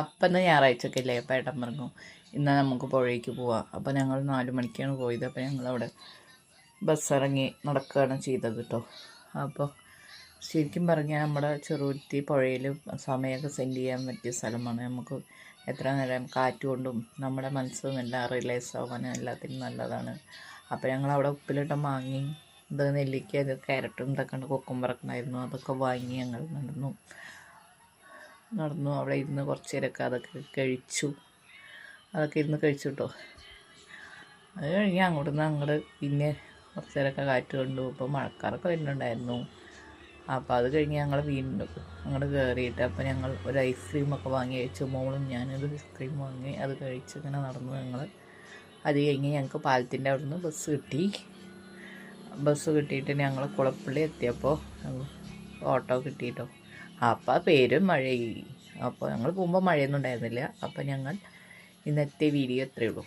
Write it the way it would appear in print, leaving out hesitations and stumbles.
അപ്പം ഇന്ന് ഞായറാഴ്ചയൊക്കെ അല്ലേ. അപ്പം ഏട്ടൻ പറഞ്ഞു ഇന്ന് നമുക്ക് പുഴയ്ക്ക് പോവാം. അപ്പോൾ ഞങ്ങൾ 4 മണിക്കാണ് പോയത്. അപ്പോൾ ഞങ്ങളവിടെ ബസ്സിറങ്ങി നടക്കുകയാണ് ചെയ്തത് കേട്ടോ. അപ്പോൾ ശരിക്കും പറഞ്ഞാൽ നമ്മുടെ ചെറുതുരുത്തി പുഴയിൽ സമയമൊക്കെ സെൻഡ് ചെയ്യാൻ പറ്റിയ സ്ഥലമാണ്. നമുക്ക് എത്ര നേരം കാറ്റ് കൊണ്ടും നമ്മുടെ മനസ്സും എല്ലാം റിലൈസ് ആവാനും എല്ലാത്തിനും നല്ലതാണ്. അപ്പോൾ ഞങ്ങളവിടെ ഉപ്പിലിട്ട മാങ്ങയും ഇത് നെല്ലിക്ക ഇത് ക്യാരറ്റും ഇതൊക്കെ ഉണ്ട്, കുക്കുമ്പറൊക്കെ ഉണ്ടായിരുന്നു. അതൊക്കെ വാങ്ങി ഞങ്ങൾ നടന്നു അവിടെ ഇരുന്ന് കുറച്ച് നേരമൊക്കെ അതൊക്കെ കഴിച്ചു. അതൊക്കെ ഇരുന്ന് കഴിച്ചു കേട്ടോ. അത് കഴിഞ്ഞ് അങ്ങോട്ട് പിന്നെ കുറച്ച് നേരമൊക്കെ കാറ്റ് കണ്ടു. ഇപ്പോൾ മഴക്കാറൊക്കെ വരുന്നുണ്ടായിരുന്നു. അപ്പോൾ അത് കഴിഞ്ഞ് ഞങ്ങൾ വീണ്ടും അങ്ങോട്ട് കയറിയിട്ട് അപ്പോൾ ഞങ്ങൾ ഒരു ഐസ്ക്രീമൊക്കെ വാങ്ങി കഴിച്ചു. മോളും ഞാനൊരു ഐസ്ക്രീം വാങ്ങി അത് കഴിച്ച് ഇങ്ങനെ നടന്നു ഞങ്ങൾ. അത് കഴിഞ്ഞ് ഞങ്ങൾക്ക് പാലത്തിൻ്റെ അവിടെ നിന്ന് ബസ് കിട്ടിയിട്ട് ഞങ്ങൾ കുളപ്പള്ളി എത്തിയപ്പോൾ ഓട്ടോ കിട്ടിയിട്ടോ. അപ്പോൾ പേരും മഴയായി. അപ്പോൾ ഞങ്ങൾ പോകുമ്പോൾ മഴയൊന്നും ഉണ്ടായിരുന്നില്ല. അപ്പോൾ ഞങ്ങൾ ഇന്നത്തെ വീഡിയോ ഇത്രയേ ഉള്ളൂ.